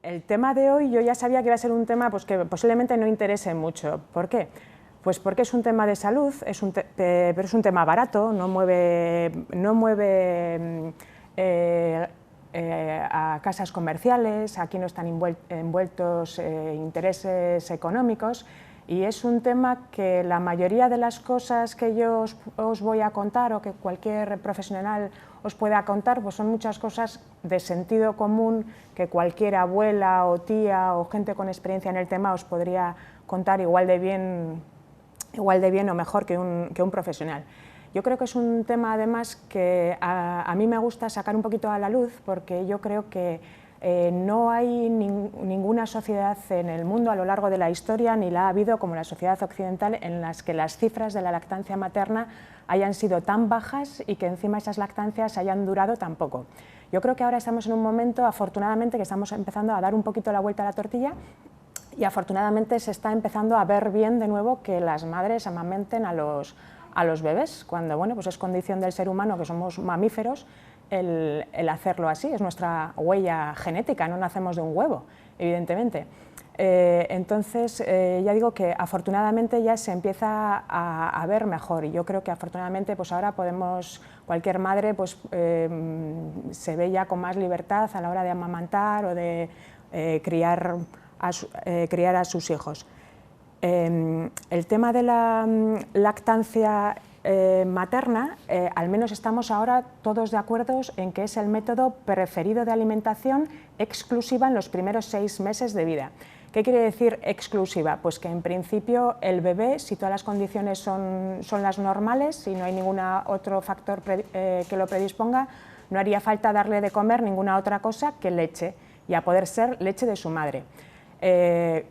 El tema de hoy yo ya sabía que iba a ser un tema pues, que posiblemente no interese mucho. ¿Por qué? Pues porque es un tema de salud, pero es un tema barato, no mueve a casas comerciales, aquí no están envueltos intereses económicos, y es un tema que la mayoría de las cosas que yo os voy a contar o que cualquier profesional os pueda contar, pues son muchas cosas de sentido común que cualquier abuela o tía o gente con experiencia en el tema os podría contar igual de bien o mejor que un profesional. Yo creo que es un tema además que a mí me gusta sacar un poquito a la luz, porque yo creo que no hay ninguna sociedad en el mundo a lo largo de la historia, ni la ha habido como la sociedad occidental, en las que las cifras de la lactancia materna hayan sido tan bajas y que encima esas lactancias hayan durado tan poco. Yo creo que ahora estamos en un momento, afortunadamente, que estamos empezando a dar un poquito la vuelta a la tortilla, y afortunadamente se está empezando a ver bien de nuevo que las madres amamenten a los bebés, cuando bueno, pues es condición del ser humano, que somos mamíferos, el hacerlo así, es nuestra huella genética, no nacemos de un huevo, evidentemente. Entonces, ya digo que afortunadamente ya se empieza a ver mejor, y yo creo que afortunadamente pues ahora podemos, cualquier madre pues, se ve ya con más libertad a la hora de amamantar o de criar a sus hijos. El tema de la lactancia materna, al menos estamos ahora todos de acuerdo en que es el método preferido de alimentación exclusiva en los primeros 6 meses de vida. ¿Qué quiere decir exclusiva? Pues que en principio el bebé, si todas las condiciones son las normales, si no hay ningún otro factor que lo predisponga, no haría falta darle de comer ninguna otra cosa que leche, y a poder ser leche de su madre.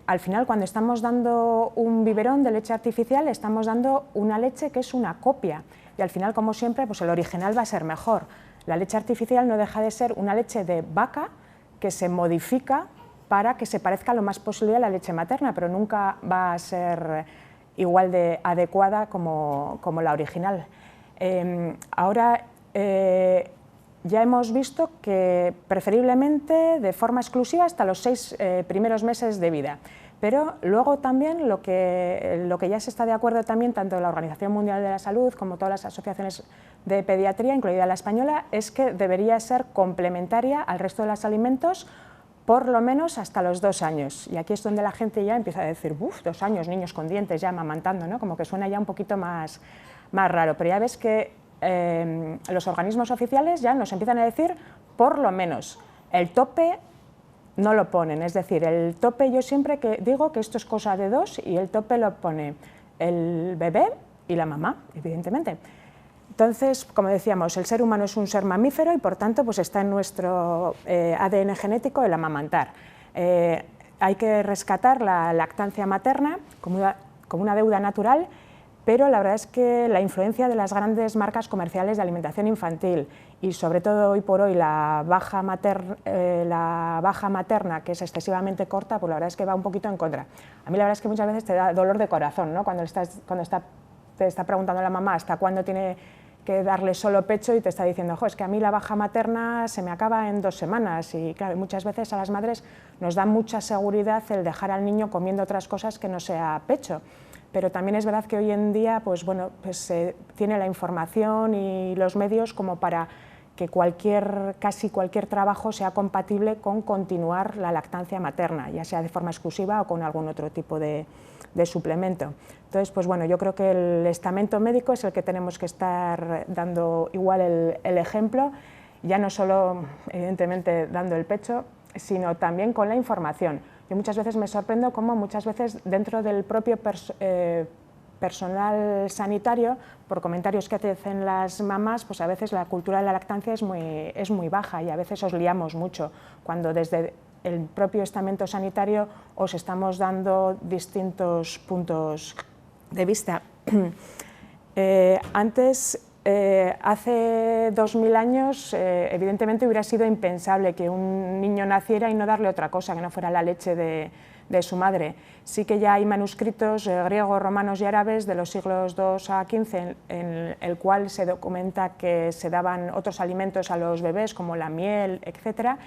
Al final, cuando estamos dando un biberón de leche artificial, estamos dando una leche que es una copia, y al final, como siempre, pues el original va a ser mejor. La leche artificial no deja de ser una leche de vaca que se modifica para que se parezca lo más posible a la leche materna, pero nunca va a ser igual de adecuada como la original. Ahora ya hemos visto que preferiblemente de forma exclusiva hasta los 6 primeros meses de vida, pero luego también lo que ya se está de acuerdo también, tanto la Organización Mundial de la Salud como todas las asociaciones de pediatría, incluida la española, es que debería ser complementaria al resto de los alimentos por lo menos hasta los 2 años, y aquí es donde la gente ya empieza a decir, uff, 2 años, niños con dientes ya amamantando, ¿no? Como que suena ya un poquito más raro, pero ya ves que los organismos oficiales ya nos empiezan a decir por lo menos. El tope no lo ponen, es decir, el tope, yo siempre que digo que esto es cosa de 2, y el tope lo pone el bebé y la mamá, evidentemente. Entonces, como decíamos, el ser humano es un ser mamífero y por tanto pues está en nuestro ADN genético el amamantar. Hay que rescatar la lactancia materna como una deuda natural, pero la verdad es que la influencia de las grandes marcas comerciales de alimentación infantil, y sobre todo hoy por hoy la baja materna, que es excesivamente corta, pues la verdad es que va un poquito en contra. A mí la verdad es que muchas veces te da dolor de corazón, ¿no? Cuando te está preguntando la mamá hasta cuándo tiene que darle solo pecho y te está diciendo, jo, es que a mí la baja materna se me acaba en 2 semanas, y claro, muchas veces a las madres nos da mucha seguridad el dejar al niño comiendo otras cosas que no sea pecho. Pero también es verdad que hoy en día pues, bueno, pues, tiene la información y los medios como para que casi cualquier trabajo sea compatible con continuar la lactancia materna, ya sea de forma exclusiva o con algún otro tipo de suplemento. Entonces, pues bueno, yo creo que el estamento médico es el que tenemos que estar dando igual el ejemplo, ya no solo evidentemente dando el pecho, sino también con la información. Yo muchas veces me sorprendo cómo muchas veces dentro del propio personal sanitario, por comentarios que hacen las mamás, pues a veces la cultura de la lactancia es muy baja, y a veces os liamos mucho, cuando desde el propio estamento sanitario os estamos dando distintos puntos de vista. Antes, hace 2000 años, evidentemente hubiera sido impensable que un niño naciera y no darle otra cosa que no fuera la leche de de su madre. Sí que ya hay manuscritos griegos, romanos y árabes de los siglos II a XV en el cual se documenta que se daban otros alimentos a los bebés como la miel, etc.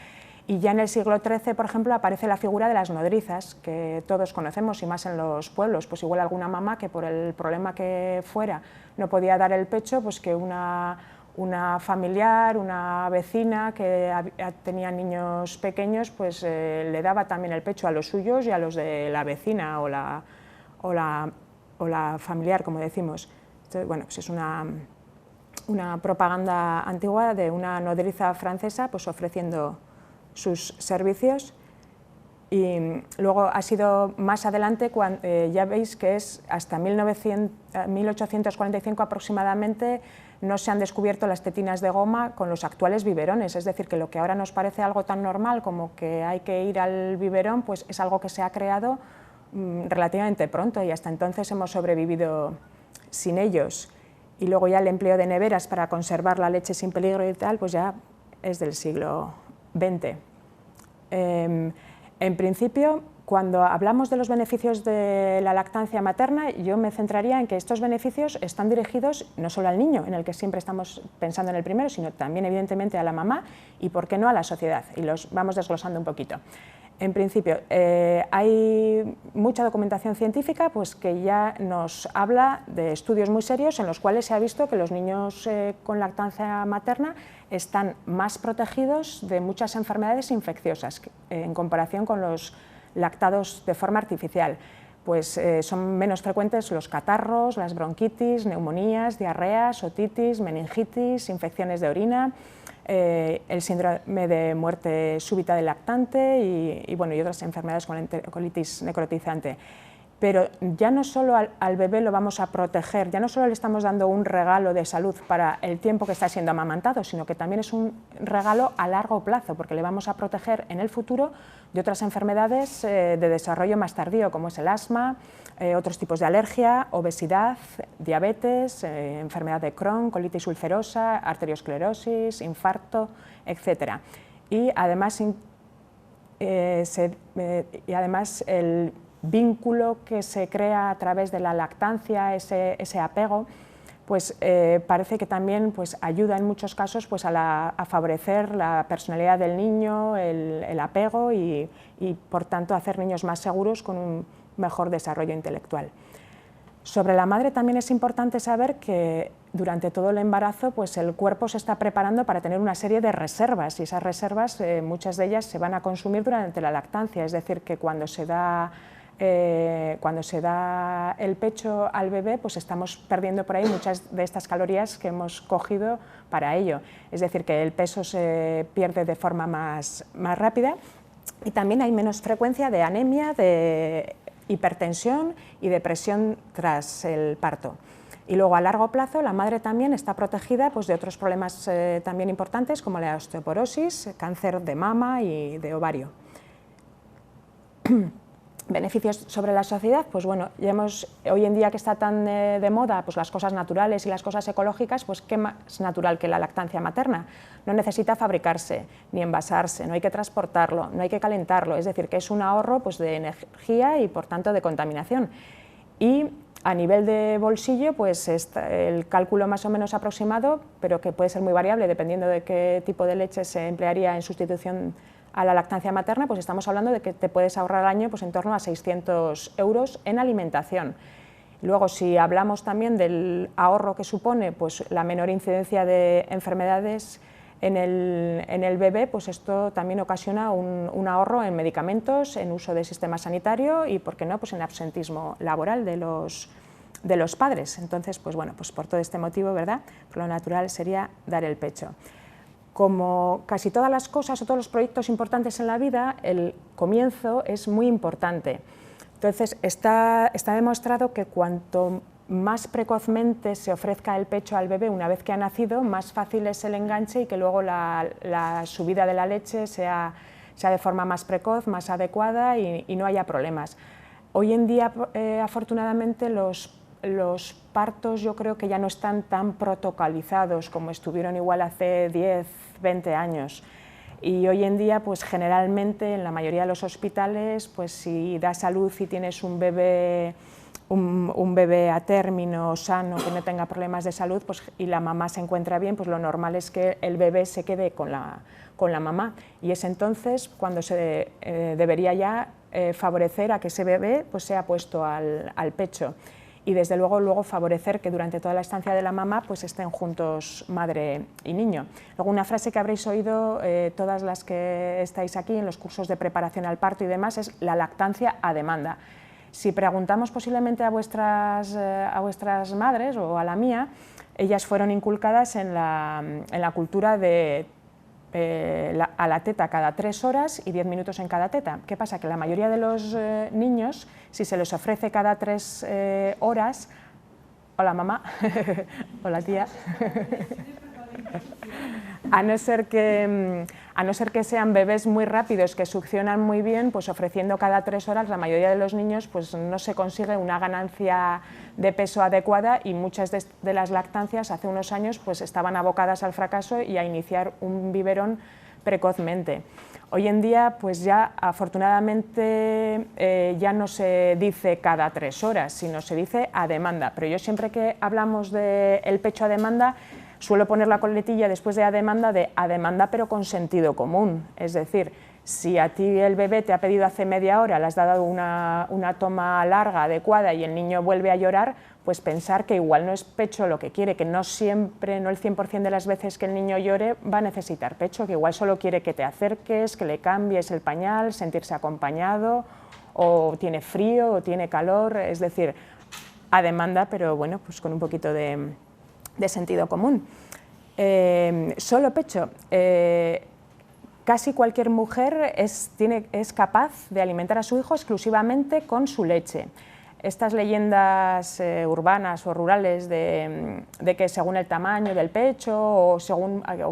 Y ya en el siglo XIII, por ejemplo, aparece la figura de las nodrizas, que todos conocemos y más en los pueblos, pues igual alguna mamá que por el problema que fuera no podía dar el pecho, pues que una familiar, una vecina que tenía niños pequeños, pues le daba también el pecho a los suyos y a los de la vecina o la familiar, como decimos. Entonces, bueno, pues es una propaganda antigua de una nodriza francesa pues ofreciendo sus servicios. Y luego ha sido más adelante, ya veis que es hasta 1845 aproximadamente, no se han descubierto las tetinas de goma con los actuales biberones, es decir, que lo que ahora nos parece algo tan normal como que hay que ir al biberón, pues es algo que se ha creado relativamente pronto y hasta entonces hemos sobrevivido sin ellos. Y luego ya el empleo de neveras para conservar la leche sin peligro y tal, pues ya es del siglo XX. En principio, cuando hablamos de los beneficios de la lactancia materna, yo me centraría en que estos beneficios están dirigidos no solo al niño, en el que siempre estamos pensando en el primero, sino también evidentemente a la mamá y, por qué no, a la sociedad, y los vamos desglosando un poquito. En principio, hay mucha documentación científica pues, que ya nos habla de estudios muy serios en los cuales se ha visto que los niños con lactancia materna están más protegidos de muchas enfermedades infecciosas en comparación con los lactados de forma artificial. Pues son menos frecuentes los catarros, las bronquitis, neumonías, diarreas, otitis, meningitis, infecciones de orina, el síndrome de muerte súbita del lactante y otras enfermedades con colitis necrotizante. Pero ya no solo al bebé lo vamos a proteger, ya no solo le estamos dando un regalo de salud para el tiempo que está siendo amamantado, sino que también es un regalo a largo plazo, porque le vamos a proteger en el futuro de otras enfermedades de desarrollo más tardío, como es el asma, otros tipos de alergia, obesidad, diabetes, enfermedad de Crohn, colitis ulcerosa, arteriosclerosis, infarto, etc. Y además el vínculo que se crea a través de la lactancia, ese apego, pues parece que también pues, ayuda en muchos casos pues, a favorecer la personalidad del niño, el apego y por tanto hacer niños más seguros con un mejor desarrollo intelectual. Sobre la madre también es importante saber que durante todo el embarazo pues, el cuerpo se está preparando para tener una serie de reservas y esas reservas muchas de ellas se van a consumir durante la lactancia, es decir, que cuando se da el pecho al bebé, pues estamos perdiendo por ahí muchas de estas calorías que hemos cogido para ello. Es decir, que el peso se pierde de forma más rápida y también hay menos frecuencia de anemia, de hipertensión y depresión tras el parto. Y luego a largo plazo la madre también está protegida pues, de otros problemas también importantes como la osteoporosis, cáncer de mama y de ovario. Beneficios sobre la sociedad, pues bueno, hoy en día que está tan de moda pues las cosas naturales y las cosas ecológicas, pues qué más natural que la lactancia materna. No necesita fabricarse ni envasarse, no hay que transportarlo, no hay que calentarlo, es decir, que es un ahorro pues, de energía y por tanto de contaminación. Y a nivel de bolsillo, pues el cálculo más o menos aproximado, pero que puede ser muy variable dependiendo de qué tipo de leche se emplearía en sustitución a la lactancia materna, pues estamos hablando de que te puedes ahorrar al año pues en torno a 600 € en alimentación. Luego, si hablamos también del ahorro que supone pues, la menor incidencia de enfermedades en el bebé, pues esto también ocasiona un ahorro en medicamentos, en uso del sistema sanitario y, ¿por qué no?, pues en absentismo laboral de los padres. Entonces, pues bueno, pues por todo este motivo, ¿verdad?, por lo natural sería dar el pecho. Como casi todas las cosas o todos los proyectos importantes en la vida, el comienzo es muy importante. Entonces, está demostrado que cuanto más precozmente se ofrezca el pecho al bebé una vez que ha nacido, más fácil es el enganche y que luego la subida de la leche sea de forma más precoz, más adecuada y no haya problemas. Hoy en día, afortunadamente, los partos yo creo que ya no están tan protocolizados como estuvieron igual hace 10, 20 años. Y hoy en día, pues generalmente en la mayoría de los hospitales, pues si das a luz y tienes un bebé a término, sano, que no tenga problemas de salud, pues, y la mamá se encuentra bien, pues lo normal es que el bebé se quede con la mamá, y es entonces cuando se debería ya favorecer a que ese bebé pues sea puesto al pecho, y desde luego favorecer que durante toda la estancia de la mamá pues estén juntos madre y niño. Luego, una frase que habréis oído todas las que estáis aquí en los cursos de preparación al parto y demás es la lactancia a demanda. Si preguntamos posiblemente a vuestras madres o a la mía, ellas fueron inculcadas en la cultura de a la teta cada 3 horas y 10 minutos en cada teta. ¿Qué pasa? Que la mayoría de los niños, si se les ofrece cada 3 horas, hola mamá, hola tía, a no ser que sean bebés muy rápidos que succionan muy bien, pues ofreciendo cada 3 horas, la mayoría de los niños pues no se consigue una ganancia de peso adecuada, y muchas de las lactancias hace unos años pues estaban abocadas al fracaso y a iniciar un biberón precozmente. Hoy en día pues ya afortunadamente ya no se dice cada 3 horas, sino se dice a demanda, pero yo siempre que hablamos del pecho a demanda suelo poner la coletilla después de a demanda pero con sentido común, es decir, si a ti el bebé te ha pedido hace media hora, le has dado una toma larga, adecuada, y el niño vuelve a llorar, pues pensar que igual no es pecho lo que quiere, que no siempre, no el 100% de las veces que el niño llore va a necesitar pecho, que igual solo quiere que te acerques, que le cambies el pañal, sentirse acompañado, o tiene frío o tiene calor, es decir, a demanda, pero bueno, pues con un poquito de sentido común. Solo pecho. Casi cualquier mujer es capaz de alimentar a su hijo exclusivamente con su leche. Estas leyendas urbanas o rurales de que según el tamaño del pecho o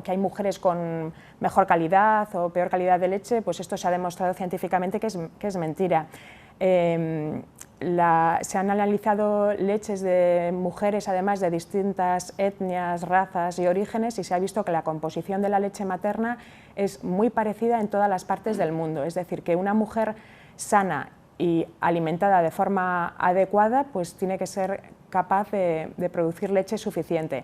que hay mujeres con mejor calidad o peor calidad de leche, pues esto se ha demostrado científicamente que es mentira. Se han analizado leches de mujeres, además, de distintas etnias, razas y orígenes, y se ha visto que la composición de la leche materna es muy parecida en todas las partes del mundo. Es decir, que una mujer sana y alimentada de forma adecuada pues tiene que ser capaz de producir leche suficiente.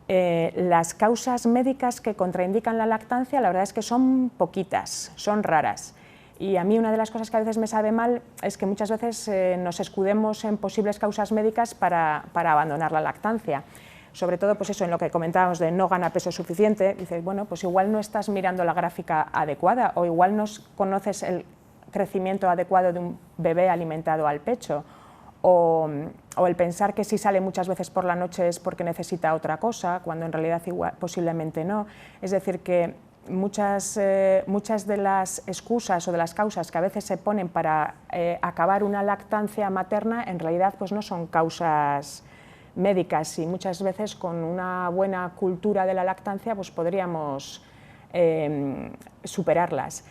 Las causas médicas que contraindican la lactancia, la verdad es que son poquitas, son raras. Y a mí una de las cosas que a veces me sabe mal es que muchas veces nos escudemos en posibles causas médicas para abandonar la lactancia. Sobre todo pues eso, en lo que comentábamos de no gana peso suficiente, dices, bueno, pues igual no estás mirando la gráfica adecuada, o igual no conoces el crecimiento adecuado de un bebé alimentado al pecho, o el pensar que si sale muchas veces por la noche es porque necesita otra cosa, cuando en realidad posiblemente no. Es decir, que muchas de las excusas o de las causas que a veces se ponen para acabar una lactancia materna, en realidad pues no son causas médicas, y muchas veces con una buena cultura de la lactancia pues podríamos superarlas.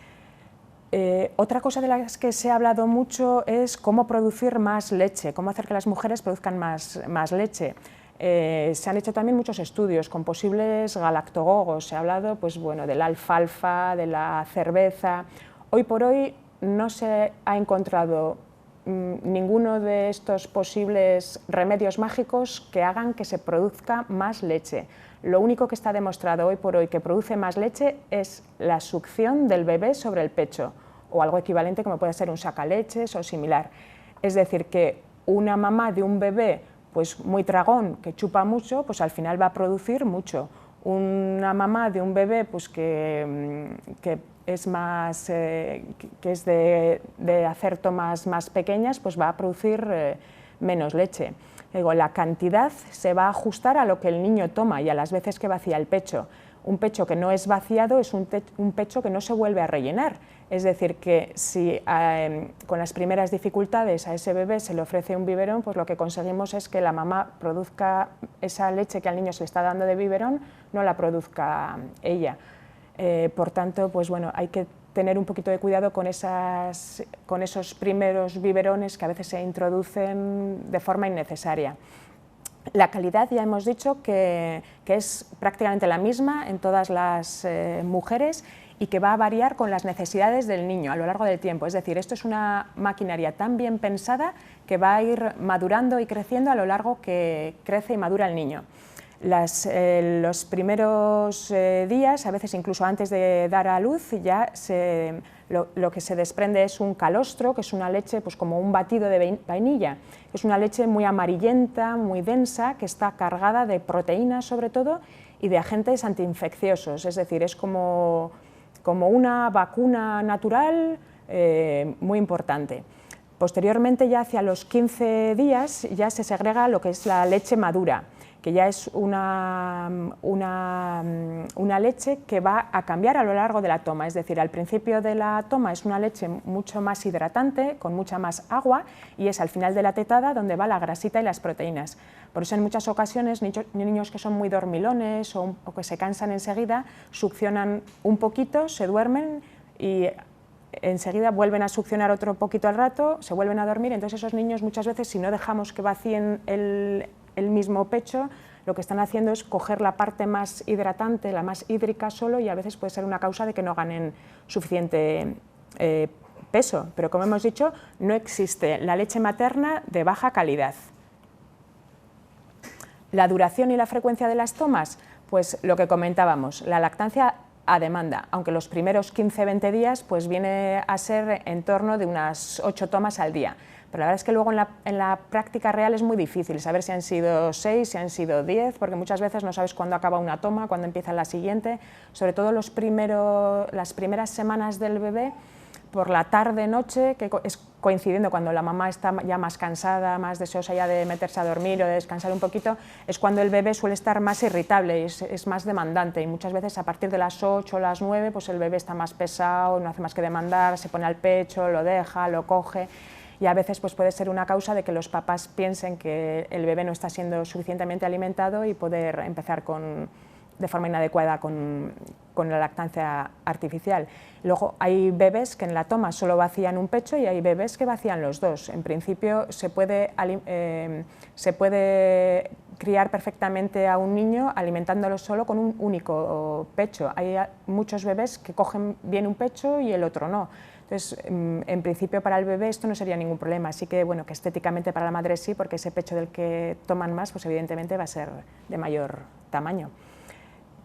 Otra cosa de las que se ha hablado mucho es cómo producir más leche, cómo hacer que las mujeres produzcan más leche. Se han hecho también muchos estudios con posibles galactogogos, se ha hablado pues, bueno, de la alfalfa, de la cerveza. Hoy por hoy no se ha encontrado ninguno de estos posibles remedios mágicos que hagan que se produzca más leche. Lo único que está demostrado hoy por hoy que produce más leche es la succión del bebé sobre el pecho, o algo equivalente como puede ser un sacaleches o similar. Es decir, que una mamá de un bebé pues muy tragón, que chupa mucho, pues al final va a producir mucho. Una mamá de un bebé pues que es más de hacer tomas más pequeñas, pues va a producir menos leche. Digo, la cantidad se va a ajustar a lo que el niño toma y a las veces que vacía el pecho. Un pecho que no es vaciado es un pecho que no se vuelve a rellenar. Es decir, que si con las primeras dificultades a ese bebé se le ofrece un biberón, pues lo que conseguimos es que la mamá produzca esa leche que al niño se le está dando de biberón, no la produzca ella. Por tanto, pues bueno, hay que tener un poquito de cuidado con esos primeros biberones que a veces se introducen de forma innecesaria. La calidad ya hemos dicho que es prácticamente la misma en todas las mujeres, y que va a variar con las necesidades del niño a lo largo del tiempo. Es decir, esto es una maquinaria tan bien pensada que va a ir madurando y creciendo a lo largo que crece y madura el niño. Los primeros días, a veces incluso antes de dar a luz, ya lo que se desprende es un calostro, que es una leche pues como un batido de vainilla. Es una leche muy amarillenta, muy densa, que está cargada de proteínas sobre todo y de agentes antiinfecciosos, es decir, es como una vacuna natural muy importante. Posteriormente, ya hacia los 15 días, ya se segrega lo que es la leche madura, que ya es una leche que va a cambiar a lo largo de la toma, es decir, al principio de la toma es una leche mucho más hidratante, con mucha más agua, y es al final de la tetada donde va la grasita y las proteínas. Por eso en muchas ocasiones niños que son muy dormilones o que se cansan enseguida, succionan un poquito, se duermen y enseguida vuelven a succionar otro poquito al rato, se vuelven a dormir. Entonces esos niños muchas veces, si no dejamos que vacíen el mismo pecho, lo que están haciendo es coger la parte más hidratante, la más hídrica solo, y a veces puede ser una causa de que no ganen suficiente peso. Pero como hemos dicho, no existe la leche materna de baja calidad. La duración y la frecuencia de las tomas, pues lo que comentábamos, la lactancia a demanda, aunque los primeros 15-20 días pues viene a ser en torno de unas 8 tomas al día. Pero la verdad es que luego en la práctica real es muy difícil saber si han sido 6, si han sido 10, porque muchas veces no sabes cuándo acaba una toma, cuándo empieza la siguiente. Sobre todo las primeras semanas del bebé, por la tarde-noche, que es coincidiendo cuando la mamá está ya más cansada, más deseosa ya de meterse a dormir o de descansar un poquito, es cuando el bebé suele estar más irritable y es más demandante, y muchas veces a partir de las 8 o las 9 pues el bebé está más pesado, no hace más que demandar, se pone al pecho, lo deja, lo coge, y a veces pues puede ser una causa de que los papás piensen que el bebé no está siendo suficientemente alimentado y poder empezar de forma inadecuada con la lactancia artificial. Luego hay bebés que en la toma solo vacían un pecho y hay bebés que vacían los dos. En principio se puede criar perfectamente a un niño alimentándolo solo con un único pecho. Hay muchos bebés que cogen bien un pecho y el otro no. Entonces, en principio para el bebé esto no sería ningún problema, así que bueno, que estéticamente para la madre sí, porque ese pecho del que toman más, pues evidentemente va a ser de mayor tamaño.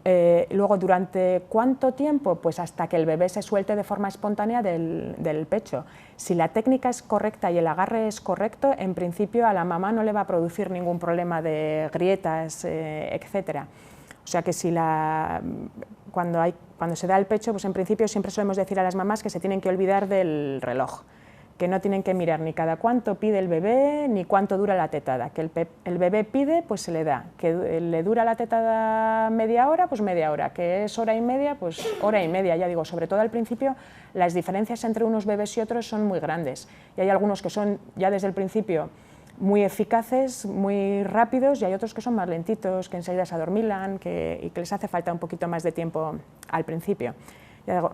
Luego, ¿durante cuánto tiempo? Pues hasta que el bebé se suelte de forma espontánea del pecho. Si la técnica es correcta y el agarre es correcto, en principio a la mamá no le va a producir ningún problema de grietas, etc. O sea que cuando se da el pecho, pues en principio siempre solemos decir a las mamás que se tienen que olvidar del reloj, que no tienen que mirar ni cada cuánto pide el bebé ni cuánto dura la tetada, que el bebé pide, pues se le da, que le dura la tetada media hora, pues media hora, que es hora y media, pues hora y media. Ya digo, sobre todo al principio las diferencias entre unos bebés y otros son muy grandes, y hay algunos que son ya desde el principio muy eficaces, muy rápidos, y hay otros que son más lentitos, que enseguida se adormilan y que les hace falta un poquito más de tiempo al principio.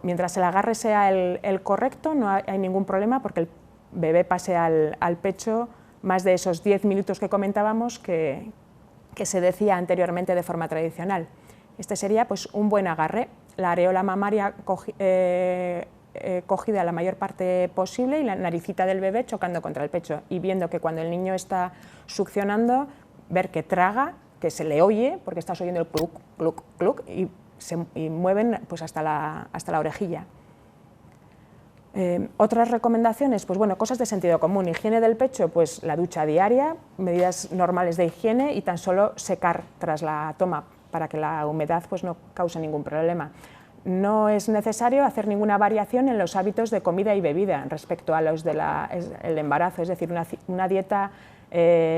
Mientras el agarre sea el correcto, no hay ningún problema, porque el bebé pase al pecho más de esos 10 minutos que comentábamos que se decía anteriormente de forma tradicional. Este sería pues un buen agarre, la areola mamaria cogida la mayor parte posible y la naricita del bebé chocando contra el pecho, y viendo que cuando el niño está succionando, ver que traga, que se le oye, porque estás oyendo el cluc, cluc, cluc, y mueven pues hasta la orejilla. Otras recomendaciones, pues bueno, cosas de sentido común. Higiene del pecho, pues la ducha diaria, medidas normales de higiene y tan solo secar tras la toma para que la humedad pues no cause ningún problema. No es necesario hacer ninguna variación en los hábitos de comida y bebida respecto a los del embarazo, es decir, una dieta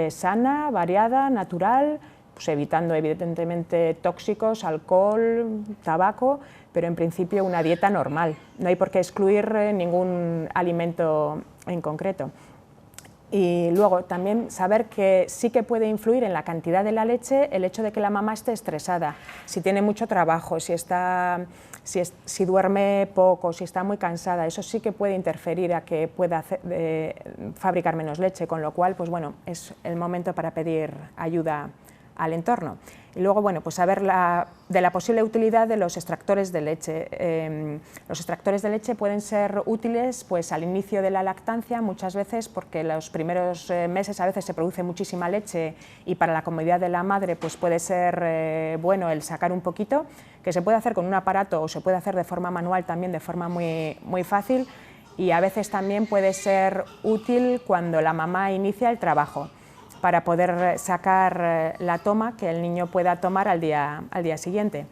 sana, variada, natural, pues evitando evidentemente tóxicos, alcohol, tabaco, pero en principio una dieta normal. No hay por qué excluir ningún alimento en concreto. Y luego también saber que sí que puede influir en la cantidad de la leche el hecho de que la mamá esté estresada, si tiene mucho trabajo, si duerme poco, si está muy cansada. Eso sí que puede interferir a que pueda fabricar menos leche, con lo cual pues bueno, es el momento para pedir ayuda al entorno. Y luego, bueno, pues saber de la posible utilidad de los extractores de leche. Los extractores de leche pueden ser útiles pues, al inicio de la lactancia, muchas veces porque los primeros meses a veces se produce muchísima leche y para la comodidad de la madre pues, puede ser bueno el sacar un poquito, que se puede hacer con un aparato o se puede hacer de forma manual también, de forma muy fácil, y a veces también puede ser útil cuando la mamá inicia el trabajo, para poder sacar la toma que el niño pueda tomar al día siguiente.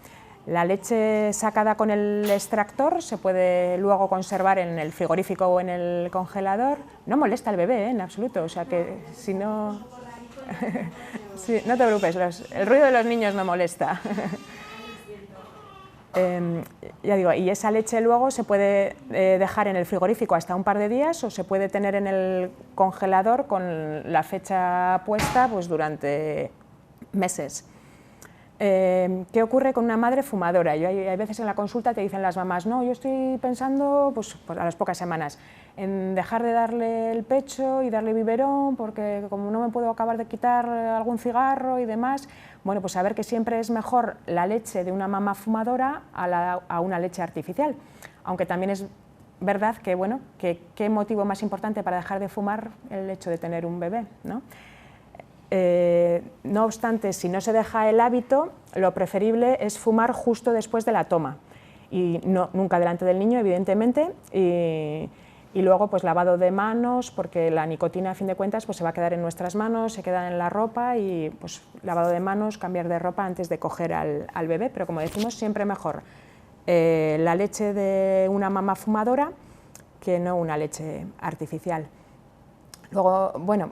La leche sacada con el extractor se puede luego conservar en el frigorífico o en el congelador. No molesta al bebé, en absoluto, o sea que si no... Sí, no te preocupes, el ruido de los niños no molesta. Ya digo, y esa leche luego se puede dejar en el frigorífico hasta un par de días o se puede tener en el congelador con la fecha puesta pues, durante meses. ¿Qué ocurre con una madre fumadora? Hay veces en la consulta te dicen las mamás, no, yo estoy pensando pues a las pocas semanas en dejar de darle el pecho y darle biberón porque como no me puedo acabar de quitar algún cigarro y demás. Bueno, pues saber que siempre es mejor la leche de una mamá fumadora a una leche artificial, aunque también es verdad que, bueno, qué motivo más importante para dejar de fumar el hecho de tener un bebé, ¿no? No obstante, si no se deja el hábito, lo preferible es fumar justo después de la toma, y nunca delante del niño, evidentemente, y luego pues lavado de manos, porque la nicotina a fin de cuentas pues, se va a quedar en nuestras manos, se queda en la ropa y pues lavado de manos, cambiar de ropa antes de coger al bebé, pero como decimos siempre mejor la leche de una mamá fumadora que no una leche artificial. Luego, bueno,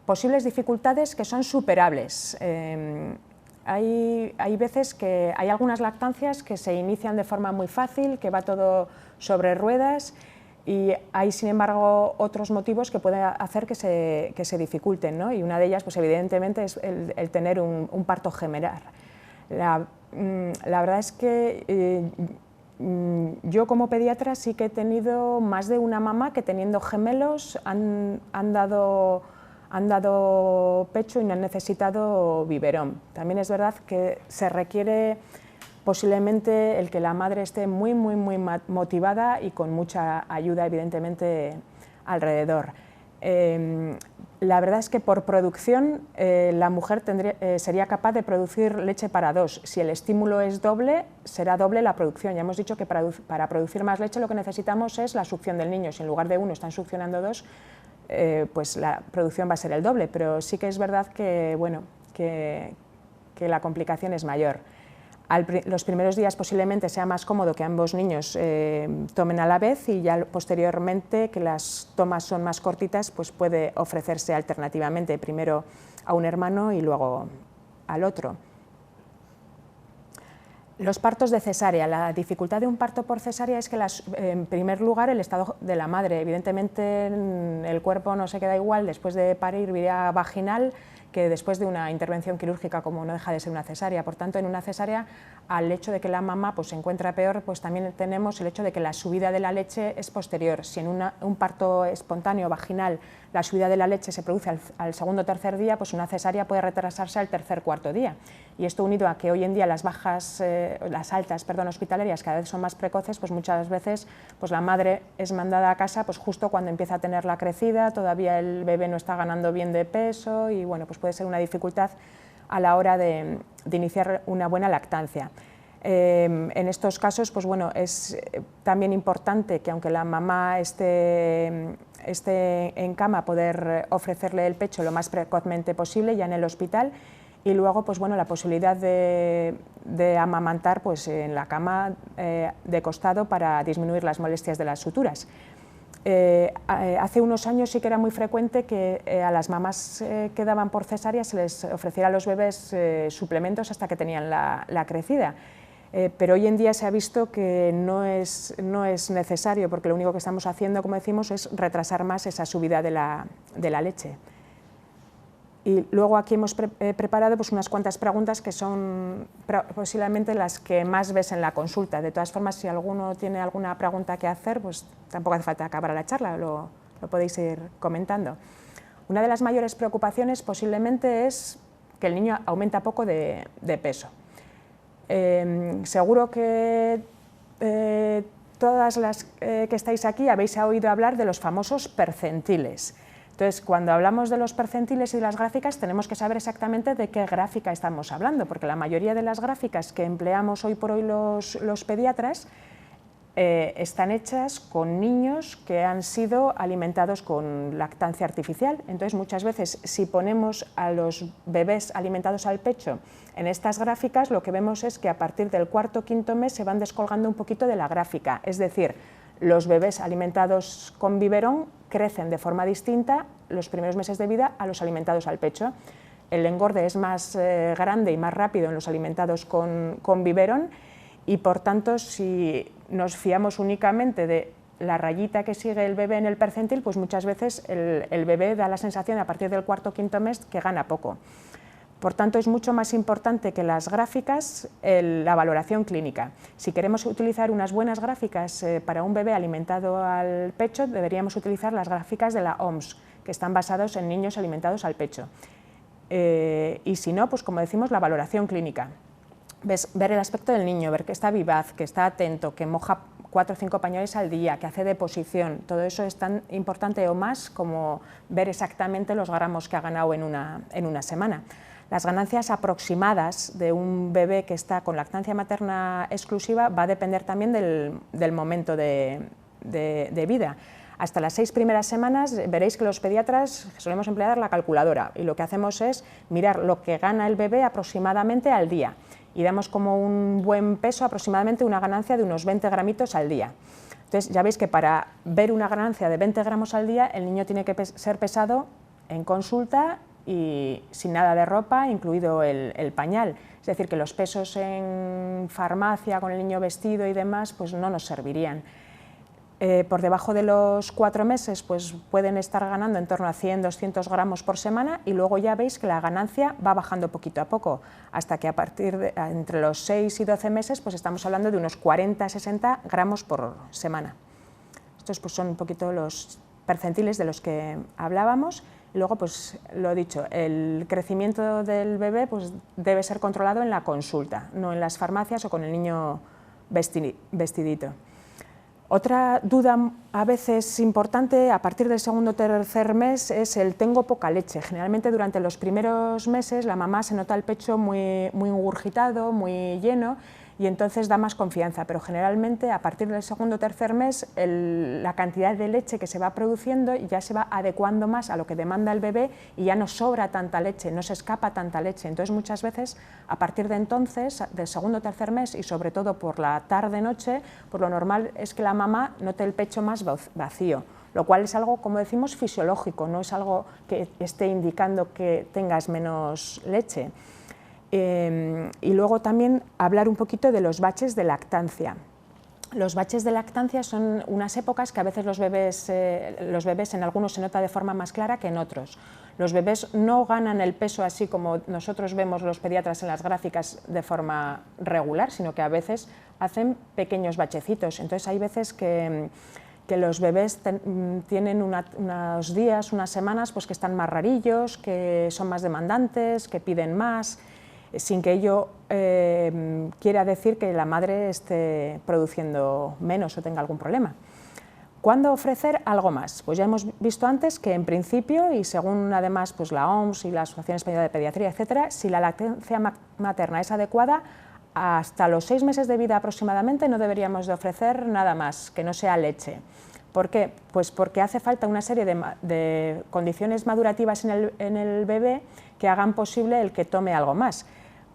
posibles dificultades que son superables. Hay veces que hay algunas lactancias que se inician de forma muy fácil, que va todo sobre ruedas, y hay, sin embargo, otros motivos que pueden hacer que se dificulten, ¿no? Y una de ellas, pues, evidentemente, es el tener un parto gemelar. La verdad es que yo como pediatra sí que he tenido más de una mamá que teniendo gemelos han dado pecho y no han necesitado biberón. También es verdad que se requiere posiblemente el que la madre esté muy motivada y con mucha ayuda, evidentemente, alrededor. La verdad es que por producción la mujer sería capaz de producir leche para dos. Si el estímulo es doble, será doble la producción. Ya hemos dicho que para producir más leche lo que necesitamos es la succión del niño. Si en lugar de uno están succionando dos, pues la producción va a ser el doble, pero sí que es verdad que, bueno, que la complicación es mayor. Los primeros días posiblemente sea más cómodo que ambos niños tomen a la vez, y ya posteriormente, que las tomas son más cortitas, pues puede ofrecerse alternativamente primero a un hermano y luego al otro. Los partos de cesárea. La dificultad de un parto por cesárea es que, en primer lugar, el estado de la madre. Evidentemente el cuerpo no se queda igual después de parir vía vaginal que después de una intervención quirúrgica, como no deja de ser una cesárea. Por tanto, en una cesárea, al hecho de que la mamá pues, se encuentra peor, pues también tenemos el hecho de que la subida de la leche es posterior. Si en un parto espontáneo vaginal la subida de la leche se produce al segundo o tercer día, pues una cesárea puede retrasarse al tercer o cuarto día. Y esto, unido a que hoy en día las altas hospitalarias cada vez son más precoces, pues muchas veces pues la madre es mandada a casa pues justo cuando empieza a tener la crecida, todavía el bebé no está ganando bien de peso, y bueno, pues puede ser una dificultad a la hora de iniciar una buena lactancia. En estos casos, pues bueno, es también importante que, aunque la mamá esté en cama, poder ofrecerle el pecho lo más precozmente posible ya en el hospital, y luego pues bueno, la posibilidad de amamantar pues en la cama de costado para disminuir las molestias de las suturas. Hace unos años sí que era muy frecuente que a las mamás que daban por cesárea se les ofreciera a los bebés suplementos hasta que tenían la crecida. Pero hoy en día se ha visto que no es necesario, porque lo único que estamos haciendo, como decimos, es retrasar más esa subida de la leche. Y luego aquí hemos preparado pues unas cuantas preguntas que son posiblemente las que más ves en la consulta. De todas formas, si alguno tiene alguna pregunta que hacer, pues tampoco hace falta acabar la charla, lo podéis ir comentando. Una de las mayores preocupaciones posiblemente es que el niño aumenta poco de peso. Seguro que todas las que estáis aquí habéis oído hablar de los famosos percentiles. Entonces, cuando hablamos de los percentiles y de las gráficas, tenemos que saber exactamente de qué gráfica estamos hablando, porque la mayoría de las gráficas que empleamos hoy por hoy los pediatras están hechas con niños que han sido alimentados con lactancia artificial. Entonces, muchas veces, si ponemos a los bebés alimentados al pecho en estas gráficas, lo que vemos es que a partir del cuarto o quinto mes se van descolgando un poquito de la gráfica, es decir, los bebés alimentados con biberón crecen de forma distinta los primeros meses de vida a los alimentados al pecho. El engorde es más grande y más rápido en los alimentados con biberón y, por tanto, si nos fiamos únicamente de la rayita que sigue el bebé en el percentil, pues muchas veces el bebé da la sensación a partir del cuarto o quinto mes que gana poco. Por tanto, es mucho más importante que las gráficas la valoración clínica. Si queremos utilizar unas buenas gráficas para un bebé alimentado al pecho, deberíamos utilizar las gráficas de la OMS, que están basadas en niños alimentados al pecho. Y si no, pues como decimos, la valoración clínica. Ver el aspecto del niño, ver que está vivaz, que está atento, que moja 4 o 5 pañales al día, que hace deposición, todo eso es tan importante o más como ver exactamente los gramos que ha ganado en una semana. Las ganancias aproximadas de un bebé que está con lactancia materna exclusiva va a depender también del momento de vida. Hasta las 6 primeras semanas veréis que los pediatras solemos emplear la calculadora y lo que hacemos es mirar lo que gana el bebé aproximadamente al día y damos como un buen peso, aproximadamente una ganancia de unos 20 gramitos al día. Entonces ya veis que para ver una ganancia de 20 gramos al día el niño tiene que ser pesado en consulta y sin nada de ropa, incluido el pañal. Es decir, que los pesos en farmacia con el niño vestido y demás pues no nos servirían. Por debajo de los 4 meses pues pueden estar ganando en torno a 100-200 gramos por semana y luego ya veis que la ganancia va bajando poquito a poco, hasta que a partir de entre los 6 y 12 meses pues estamos hablando de unos 40-60 gramos por semana. Estos pues son un poquito los percentiles de los que hablábamos. Y luego, pues lo dicho, el crecimiento del bebé pues, debe ser controlado en la consulta, no en las farmacias o con el niño vestidito. Otra duda a veces importante a partir del segundo o tercer mes es el tengo poca leche. Generalmente durante los primeros meses la mamá se nota el pecho muy ingurgitado, muy lleno y entonces da más confianza, pero generalmente a partir del segundo o tercer mes la cantidad de leche que se va produciendo ya se va adecuando más a lo que demanda el bebé y ya no sobra tanta leche, no se escapa tanta leche. Entonces muchas veces a partir de entonces, del segundo o tercer mes y sobre todo por la tarde-noche, pues lo normal es que la mamá note el pecho más vacío, lo cual es algo, como decimos, fisiológico, no es algo que esté indicando que tengas menos leche. Y luego también hablar un poquito de los baches de lactancia. Los baches de lactancia son unas épocas que a veces los bebés en algunos se nota de forma más clara que en otros. Los bebés no ganan el peso así como nosotros vemos los pediatras en las gráficas de forma regular, sino que a veces hacen pequeños bachecitos. Entonces hay veces que los bebés tienen unos días, unas semanas pues que están más rarillos, que son más demandantes, que piden más, sin que ello quiera decir que la madre esté produciendo menos o tenga algún problema. ¿Cuándo ofrecer algo más? Pues ya hemos visto antes que en principio, y según además pues la OMS y la Asociación Española de Pediatría, etcétera, si la lactancia materna es adecuada, hasta los 6 meses de vida aproximadamente no deberíamos de ofrecer nada más que no sea leche. ¿Por qué? Pues porque hace falta una serie de condiciones madurativas en el bebé que hagan posible el que tome algo más.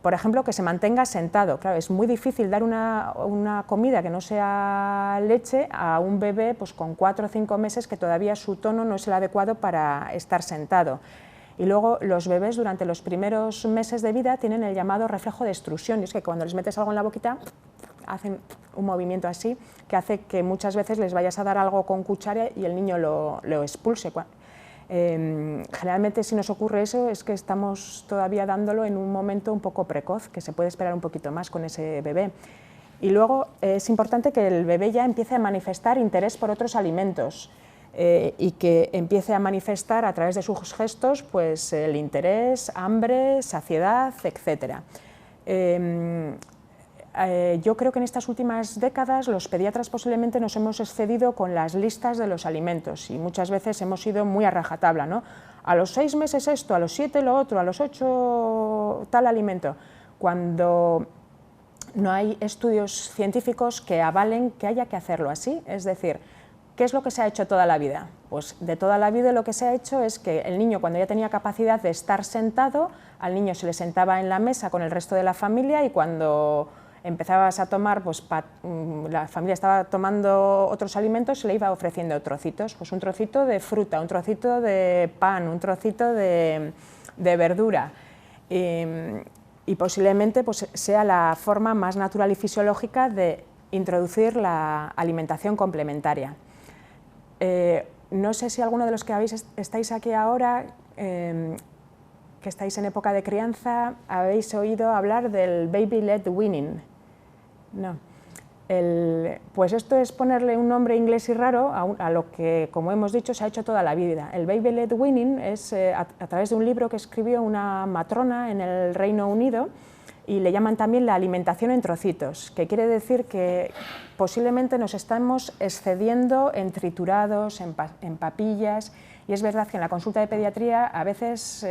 Por ejemplo, que se mantenga sentado. Claro, es muy difícil dar una comida que no sea leche a un bebé pues, con 4 o 5 meses que todavía su tono no es el adecuado para estar sentado. Y luego los bebés durante los primeros meses de vida tienen el llamado reflejo de extrusión, y es que cuando les metes algo en la boquita hacen un movimiento así que hace que muchas veces les vayas a dar algo con cuchara y el niño lo expulse. Generalmente si nos ocurre eso es que estamos todavía dándolo en un momento un poco precoz, que se puede esperar un poquito más con ese bebé. Y luego es importante que el bebé ya empiece a manifestar interés por otros alimentos. y que empiece a manifestar a través de sus gestos pues, el interés, hambre, saciedad, etc. Yo creo que en estas últimas décadas los pediatras posiblemente nos hemos excedido con las listas de los alimentos y muchas veces hemos ido muy a rajatabla, ¿no? A los 6 meses esto, a los 7 lo otro, a los 8 tal alimento, cuando no hay estudios científicos que avalen que haya que hacerlo así. Es decir, ¿qué es lo que se ha hecho toda la vida? Pues de toda la vida lo que se ha hecho es que el niño, cuando ya tenía capacidad de estar sentado, al niño se le sentaba en la mesa con el resto de la familia, y cuando empezabas a tomar, pues la familia estaba tomando otros alimentos, se le iba ofreciendo trocitos, pues un trocito de fruta, un trocito de pan, un trocito de verdura. Y posiblemente pues, sea la forma más natural y fisiológica de introducir la alimentación complementaria. No sé si alguno de los que estáis aquí ahora, que estáis en época de crianza, habéis oído hablar del baby-led weaning. No. Pues esto es ponerle un nombre inglés y raro a lo que, como hemos dicho, se ha hecho toda la vida. El baby-led weaning es a través de un libro que escribió una matrona en el Reino Unido, y le llaman también la alimentación en trocitos, que quiere decir que posiblemente nos estamos excediendo en triturados, en papillas, y es verdad que en la consulta de pediatría a veces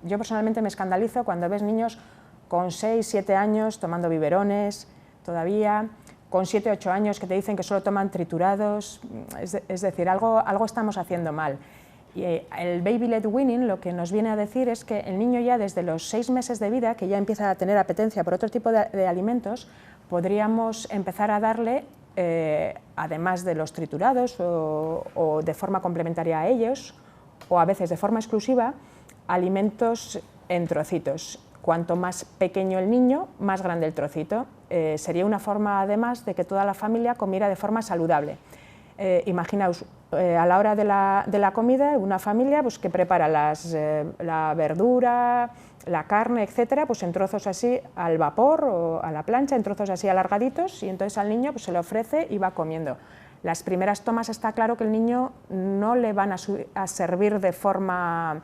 yo personalmente me escandalizo cuando ves niños con 6, 7 años tomando biberones todavía, con 7, 8 años que te dicen que solo toman triturados, es decir, algo estamos haciendo mal. Y el baby-led weaning lo que nos viene a decir es que el niño ya desde los 6 meses de vida, que ya empieza a tener apetencia por otro tipo de alimentos, podríamos empezar a darle, además de los triturados o de forma complementaria a ellos, o a veces de forma exclusiva, alimentos en trocitos. Cuanto más pequeño el niño, más grande el trocito. Sería una forma, además, de que toda la familia comiera de forma saludable. Imaginaos, a la hora de la comida, una familia pues, que prepara la verdura, la carne, etcétera, pues en trozos así al vapor o a la plancha, en trozos así alargaditos, y entonces al niño pues, se le ofrece y va comiendo. Las primeras tomas está claro que el niño no le van a servir de forma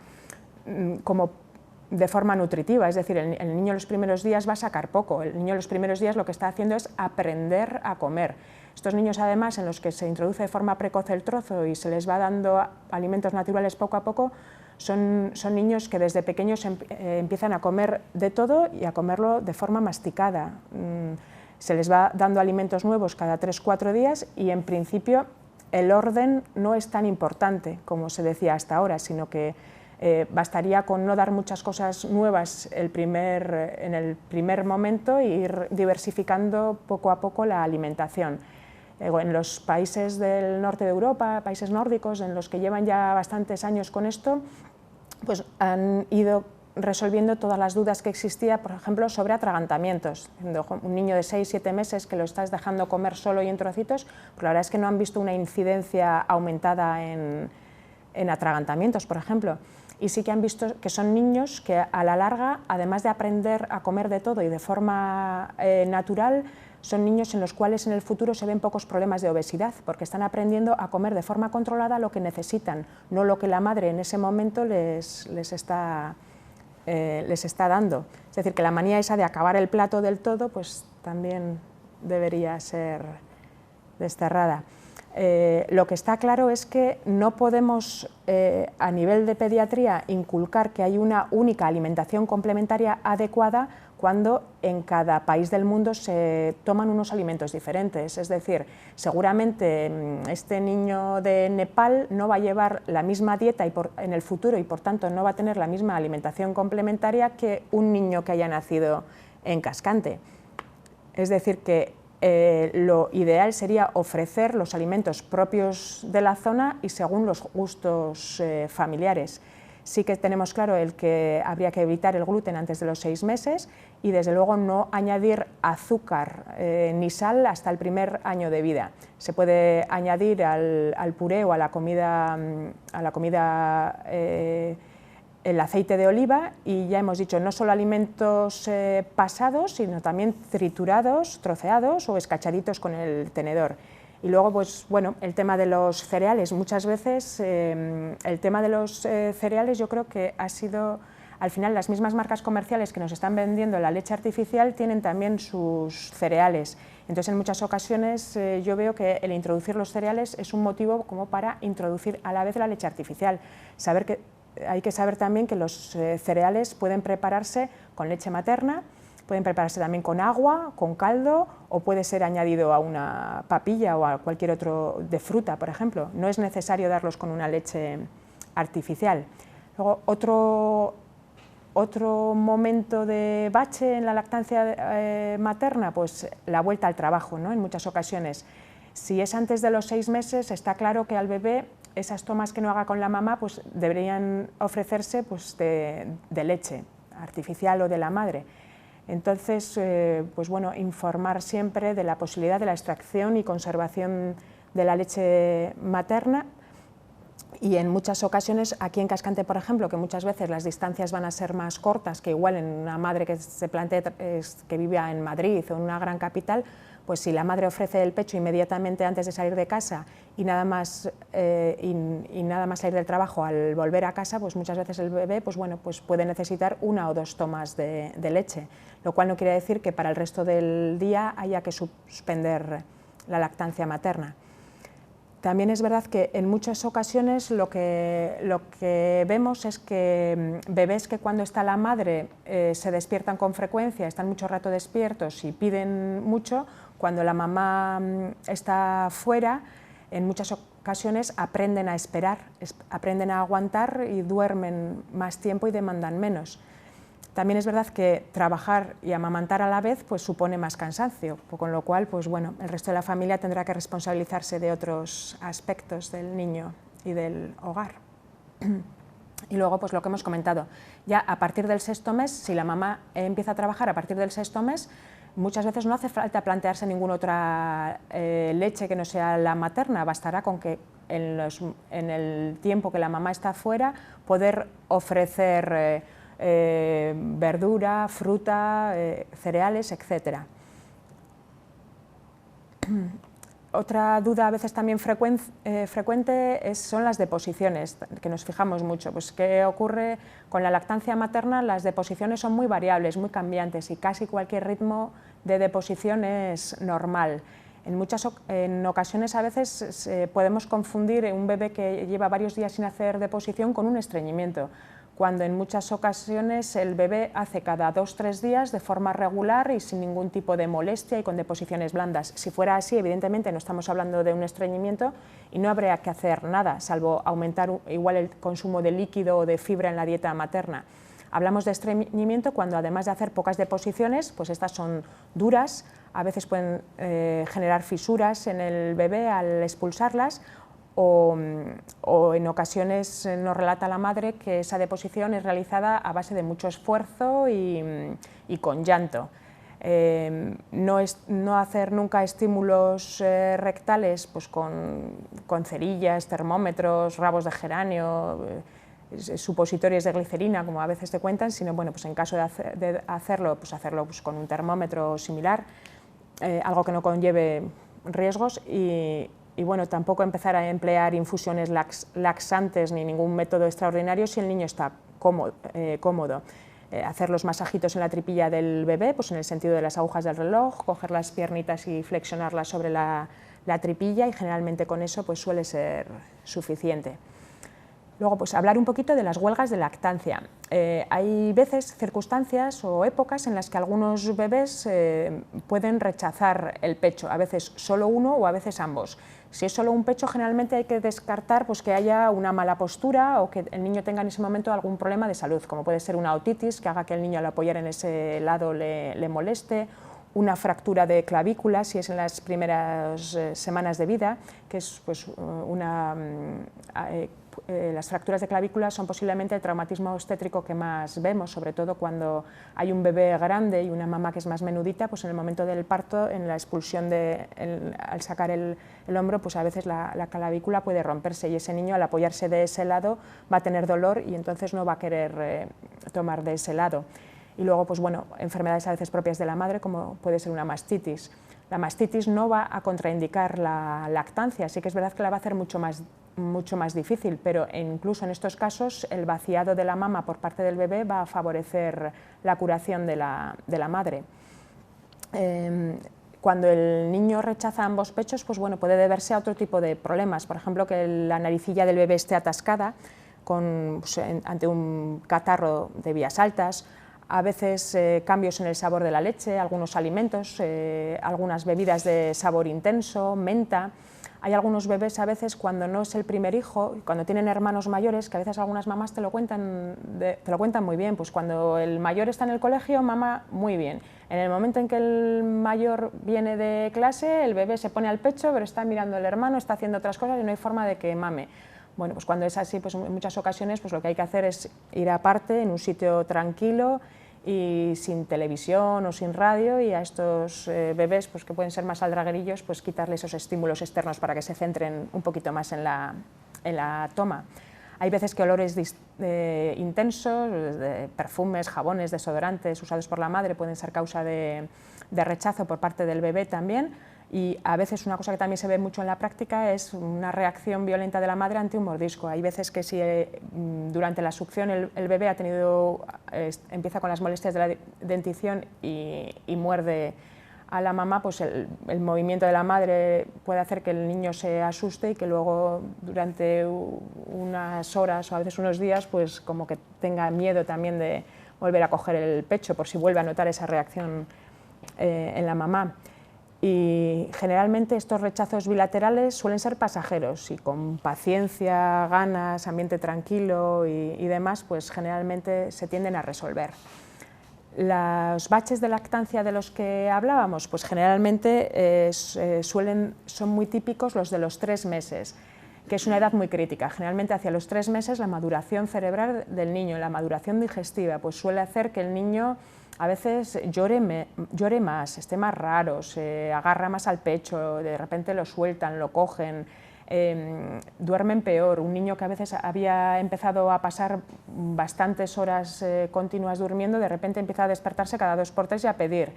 nutritiva, es decir, el niño los primeros días va a sacar poco, el niño los primeros días lo que está haciendo es aprender a comer. Estos niños, además, en los que se introduce de forma precoz el trozo y se les va dando alimentos naturales poco a poco, son niños que desde pequeños empiezan a comer de todo y a comerlo de forma masticada. Se les va dando alimentos nuevos cada 3-4 días y, en principio, el orden no es tan importante como se decía hasta ahora, sino que bastaría con no dar muchas cosas nuevas en el primer momento e ir diversificando poco a poco la alimentación. En los países del norte de Europa, países nórdicos, en los que llevan ya bastantes años con esto, pues han ido resolviendo todas las dudas que existía, por ejemplo, sobre atragantamientos. Un niño de 6-7 meses que lo estás dejando comer solo y en trocitos, pues la verdad es que no han visto una incidencia aumentada en atragantamientos, por ejemplo. Y sí que han visto que son niños que a la larga, además de aprender a comer de todo y de forma natural, son niños en los cuales en el futuro se ven pocos problemas de obesidad, porque están aprendiendo a comer de forma controlada lo que necesitan, no lo que la madre en ese momento les está dando. Es decir, que la manía esa de acabar el plato del todo, pues también debería ser desterrada. Lo que está claro es que no podemos, a nivel de pediatría, inculcar que hay una única alimentación complementaria adecuada cuando en cada país del mundo se toman unos alimentos diferentes. Es decir, seguramente este niño de Nepal no va a llevar la misma dieta en el futuro y por tanto no va a tener la misma alimentación complementaria que un niño que haya nacido en Cascante. Es decir, que lo ideal sería ofrecer los alimentos propios de la zona y según los gustos familiares. Sí que tenemos claro el que habría que evitar el gluten antes de los 6 meses y desde luego no añadir azúcar ni sal hasta el primer año de vida. Se puede añadir al puré o a la comida el aceite de oliva y ya hemos dicho no solo alimentos pasados, sino también triturados, troceados o escachaditos con el tenedor. Y luego, pues bueno, el tema de los cereales. Muchas veces el tema de los cereales yo creo que ha sido, al final, las mismas marcas comerciales que nos están vendiendo la leche artificial tienen también sus cereales. Entonces, en muchas ocasiones yo veo que el introducir los cereales es un motivo como para introducir a la vez la leche artificial. Hay que saber también que los cereales pueden prepararse con leche materna, pueden prepararse también con agua, con caldo, o puede ser añadido a una papilla o a cualquier otro de fruta, por ejemplo. No es necesario darlos con una leche artificial. Luego, otro momento de bache en la lactancia materna, pues la vuelta al trabajo, ¿no? En muchas ocasiones. Si es antes de los 6 meses, está claro que al bebé esas tomas que no haga con la mamá pues deberían ofrecerse pues de leche artificial o de la madre. Entonces, pues bueno, informar siempre de la posibilidad de la extracción y conservación de la leche materna. Y en muchas ocasiones, aquí en Cascante, por ejemplo, que muchas veces las distancias van a ser más cortas que igual en una madre que se plantee que vivía en Madrid o en una gran capital, pues si la madre ofrece el pecho inmediatamente antes de salir de casa y nada más salir del trabajo al volver a casa, pues muchas veces el bebé pues bueno, pues puede necesitar 1 o 2 tomas de leche, lo cual no quiere decir que para el resto del día haya que suspender la lactancia materna. También es verdad que en muchas ocasiones lo que vemos es que bebés que cuando está la madre se despiertan con frecuencia, están mucho rato despiertos y piden mucho, cuando la mamá está fuera, en muchas ocasiones aprenden a esperar, aprenden a aguantar y duermen más tiempo y demandan menos. También es verdad que trabajar y amamantar a la vez pues supone más cansancio, con lo cual pues bueno, el resto de la familia tendrá que responsabilizarse de otros aspectos del niño y del hogar. Y luego pues lo que hemos comentado, ya a partir del 6.º mes, si la mamá empieza a trabajar a partir del 6.º mes, muchas veces no hace falta plantearse ninguna otra leche que no sea la materna, bastará con que en el tiempo que la mamá está fuera poder ofrecer verdura, fruta, cereales, etc. Otra duda a veces también frecuente son las deposiciones, que nos fijamos mucho. Pues, ¿qué ocurre con la lactancia materna? Las deposiciones son muy variables, muy cambiantes y casi cualquier ritmo de deposición es normal. En ocasiones a veces podemos confundir un bebé que lleva varios días sin hacer deposición con un estreñimiento, cuando en muchas ocasiones el bebé hace cada 2 o 3 días de forma regular y sin ningún tipo de molestia y con deposiciones blandas. Si fuera así, evidentemente no estamos hablando de un estreñimiento y no habría que hacer nada, salvo aumentar igual el consumo de líquido o de fibra en la dieta materna. Hablamos de estreñimiento cuando, además de hacer pocas deposiciones, pues estas son duras, a veces pueden generar fisuras en el bebé al expulsarlas, o en ocasiones nos relata la madre que esa deposición es realizada a base de mucho esfuerzo y con llanto. No hacer nunca estímulos rectales pues con cerillas, termómetros, rabos de geranio, supositorios de glicerina, como a veces te cuentan, sino bueno, pues en caso de hacerlo, pues con un termómetro similar, algo que no conlleve riesgos y bueno, tampoco empezar a emplear infusiones laxantes ni ningún método extraordinario si el niño está cómodo. Hacer los masajitos en la tripilla del bebé, pues en el sentido de las agujas del reloj, coger las piernitas y flexionarlas sobre la tripilla y generalmente con eso pues suele ser suficiente. Luego, pues hablar un poquito de las huelgas de lactancia. Hay veces, circunstancias o épocas en las que algunos bebés pueden rechazar el pecho, a veces solo uno o a veces ambos. Si es solo un pecho, generalmente hay que descartar pues, que haya una mala postura o que el niño tenga en ese momento algún problema de salud, como puede ser una otitis, que haga que el niño al apoyar en ese lado le moleste, una fractura de clavícula, si es en las primeras semanas de vida, que es pues, las fracturas de clavícula son posiblemente el traumatismo obstétrico que más vemos, sobre todo cuando hay un bebé grande y una mamá que es más menudita, pues en el momento del parto, en la expulsión, al sacar el hombro, pues a veces la clavícula puede romperse y ese niño al apoyarse de ese lado va a tener dolor y entonces no va a querer tomar de ese lado. Y luego, pues bueno, enfermedades a veces propias de la madre, como puede ser una mastitis. La mastitis no va a contraindicar la lactancia, sí que es verdad que la va a hacer mucho más difícil, pero incluso en estos casos el vaciado de la mama por parte del bebé va a favorecer la curación de la madre. Cuando el niño rechaza ambos pechos, pues bueno, puede deberse a otro tipo de problemas, por ejemplo, que la naricilla del bebé esté atascada ante un catarro de vías altas, a veces cambios en el sabor de la leche, algunos alimentos, algunas bebidas de sabor intenso, menta. Hay algunos bebés a veces cuando no es el primer hijo, cuando tienen hermanos mayores, que a veces algunas mamás te lo cuentan muy bien, pues cuando el mayor está en el colegio, mamá muy bien. En el momento en que el mayor viene de clase, el bebé se pone al pecho, pero está mirando al hermano, está haciendo otras cosas y no hay forma de que mame. Bueno, pues cuando es así, pues en muchas ocasiones pues lo que hay que hacer es ir aparte, en un sitio tranquilo y sin televisión o sin radio, y a estos bebés pues, que pueden ser más aldraguerillos, pues quitarle esos estímulos externos para que se centren un poquito más en la toma. Hay veces que olores intensos, de perfumes, jabones, desodorantes usados por la madre pueden ser causa de rechazo por parte del bebé también. Y a veces una cosa que también se ve mucho en la práctica es una reacción violenta de la madre ante un mordisco. Hay veces que si durante la succión el bebé empieza con las molestias de la dentición y muerde a la mamá, pues el movimiento de la madre puede hacer que el niño se asuste y que luego durante unas horas o a veces unos días pues como que tenga miedo también de volver a coger el pecho por si vuelve a notar esa reacción en la mamá. Y generalmente estos rechazos bilaterales suelen ser pasajeros y con paciencia, ganas, ambiente tranquilo y demás, pues generalmente se tienden a resolver. Los baches de lactancia de los que hablábamos, pues generalmente son muy típicos los de los 3 meses, que es una edad muy crítica. Generalmente hacia los 3 meses la maduración cerebral del niño, la maduración digestiva, pues suele hacer que el niño a veces llore más, esté más raro, se agarra más al pecho, de repente lo sueltan, lo cogen, duermen peor. Un niño que a veces había empezado a pasar bastantes horas continuas durmiendo, de repente empieza a despertarse cada 2 por 3 y a pedir.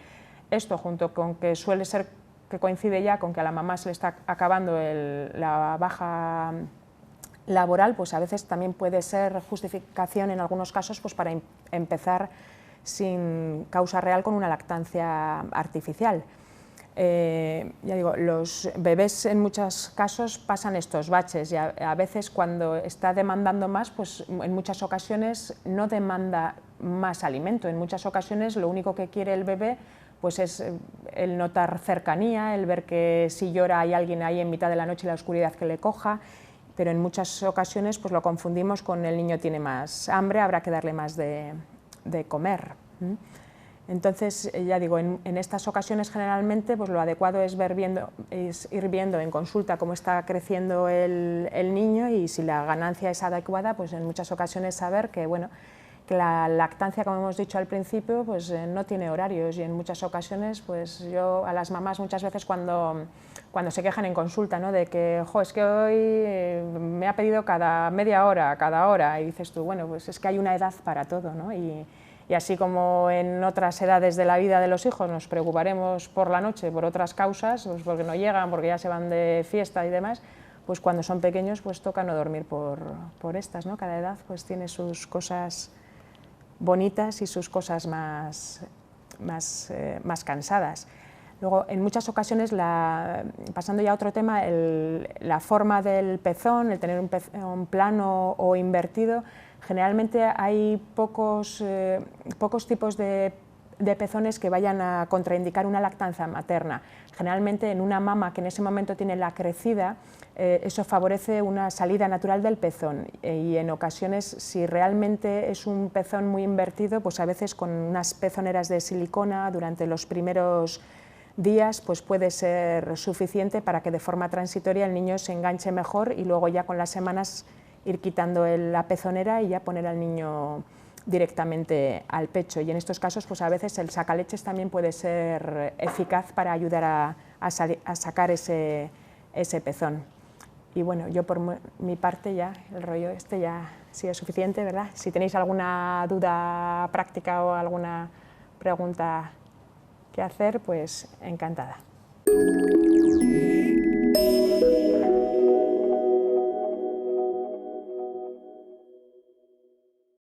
Esto, junto con que suele ser que coincide ya con que a la mamá se le está acabando la baja laboral, pues a veces también puede ser justificación en algunos casos pues para empezar sin causa real con una lactancia artificial. Ya digo, los bebés en muchos casos pasan estos baches y a veces cuando está demandando más, pues en muchas ocasiones no demanda más alimento, en muchas ocasiones lo único que quiere el bebé pues es el notar cercanía, el ver que si llora hay alguien ahí en mitad de la noche en la oscuridad que le coja, pero en muchas ocasiones pues lo confundimos con el niño tiene más hambre, habrá que darle más de comer. Entonces, ya digo, en estas ocasiones generalmente pues lo adecuado es ir viendo en consulta cómo está creciendo el niño, y si la ganancia es adecuada, pues en muchas ocasiones saber que, bueno, que la lactancia, como hemos dicho al principio, pues no tiene horarios, y en muchas ocasiones pues yo a las mamás muchas veces cuando se quejan en consulta, ¿no?, de que es que hoy me ha pedido cada media hora, cada hora, y dices tú, bueno, pues es que hay una edad para todo, ¿no? Y así como en otras edades de la vida de los hijos nos preocuparemos por la noche por otras causas, pues porque no llegan, porque ya se van de fiesta y demás, pues cuando son pequeños pues toca no dormir por estas, ¿no? Cada edad pues tiene sus cosas bonitas y sus cosas más cansadas. Luego, en muchas ocasiones, pasando ya a otro tema, la forma del pezón, el tener un pezón plano o invertido, generalmente hay pocos tipos de pezones que vayan a contraindicar una lactancia materna. Generalmente en una mama que en ese momento tiene la crecida, eso favorece una salida natural del pezón, y en ocasiones, si realmente es un pezón muy invertido, pues a veces con unas pezoneras de silicona durante los primeros días pues puede ser suficiente para que de forma transitoria el niño se enganche mejor, y luego ya con las semanas ir quitando la pezonera y ya poner al niño directamente al pecho. Y en estos casos pues a veces el sacaleches también puede ser eficaz para ayudar a sacar ese pezón. Y bueno, yo por mi parte ya, el rollo este ya sí es suficiente, ¿verdad? Si tenéis alguna duda práctica o alguna pregunta que hacer, pues encantada.